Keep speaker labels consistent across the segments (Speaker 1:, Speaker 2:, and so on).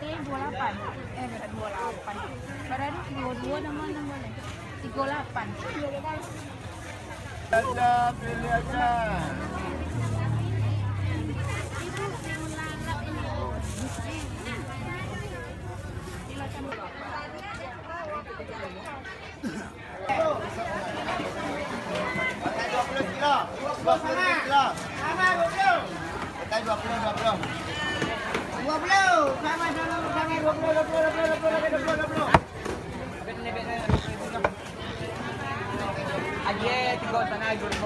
Speaker 1: delapan. Berat 28. Baru 22 nama boleh. 38.
Speaker 2: Aja, pilih aja. Pakai 20 kilo. 20 kilo. Sama 20. Pakai 20. 20. Sama 20. Aje 3 tanah 20.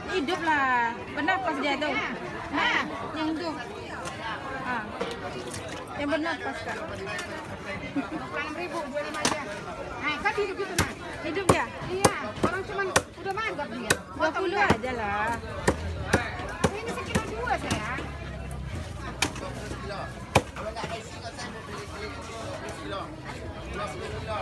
Speaker 1: Hidup lah. Bernapas dia tuh. Nah, yang tuh. Yang bernapas kan.
Speaker 3: 6.000 25 aja. Nah, kan hidup gitu nah.
Speaker 1: Hidup ya?
Speaker 3: Iya, orang cuma udah mantap dia.
Speaker 1: 20 aja lah.
Speaker 3: Ini sekitar 2 saya.
Speaker 2: Kalau nggak ada isi nggak saya mau beli kilo. 10 kilo.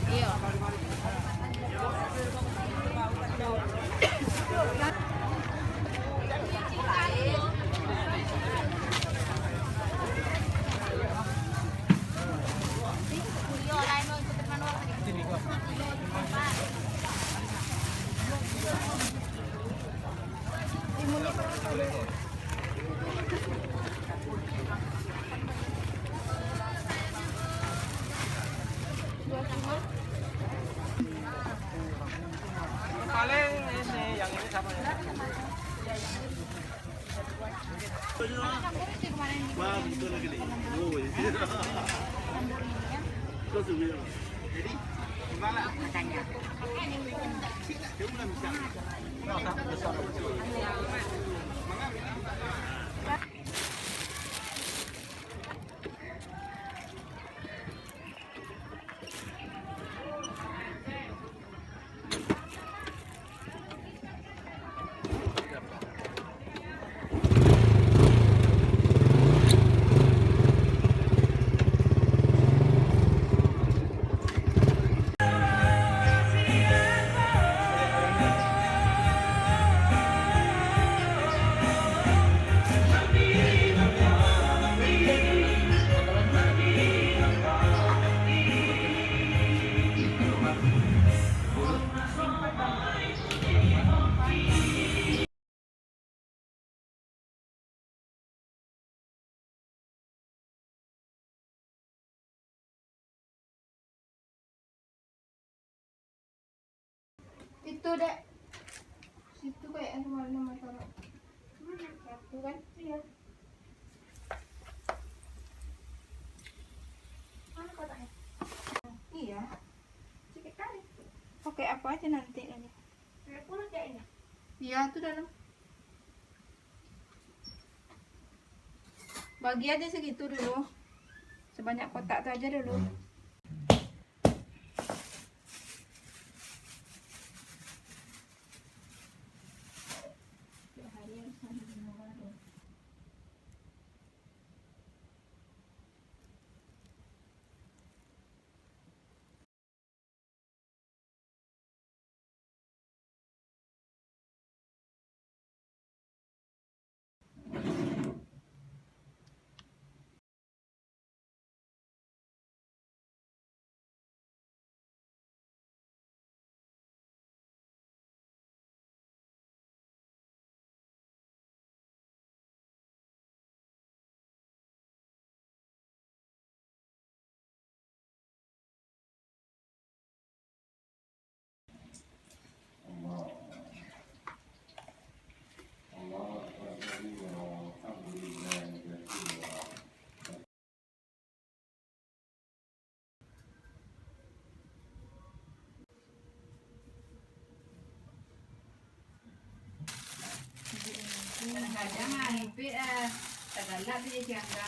Speaker 1: Iya.
Speaker 2: Paling ini yang ini sama ya. Wah, betul lagi nih. Oh, iya. Terus jadi gimana makannya? Dia belum bisa.
Speaker 3: Itu dek. Situ kayak rumahnya motor. Mana? Satu kan? Iya. Mana kotaknya? Iya. Sedikit kali.
Speaker 1: Pakai apa aja nanti lagi?
Speaker 3: Kayak pulut ya ini.
Speaker 1: Iya, itu dalam. Bagi aja segitu dulu. Sebanyak kotak itu aja dulu. jangan ipit tagalak dia siangga.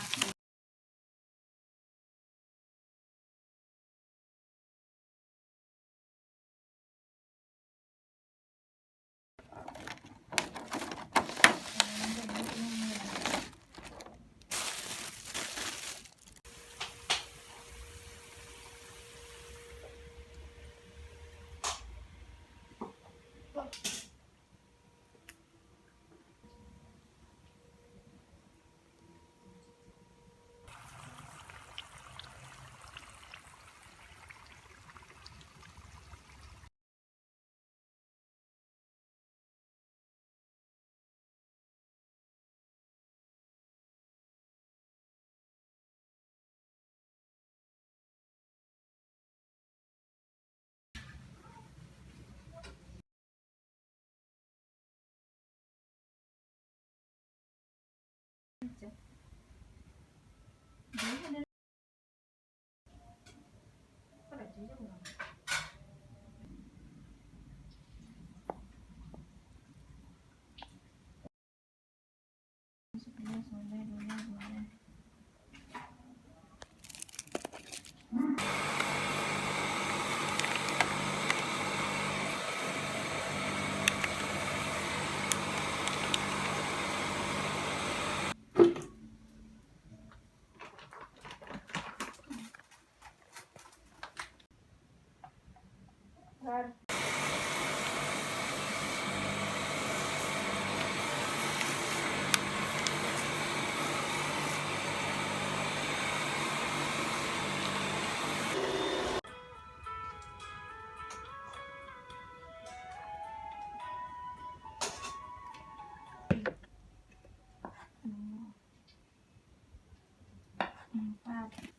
Speaker 3: Gar.
Speaker 1: Empat.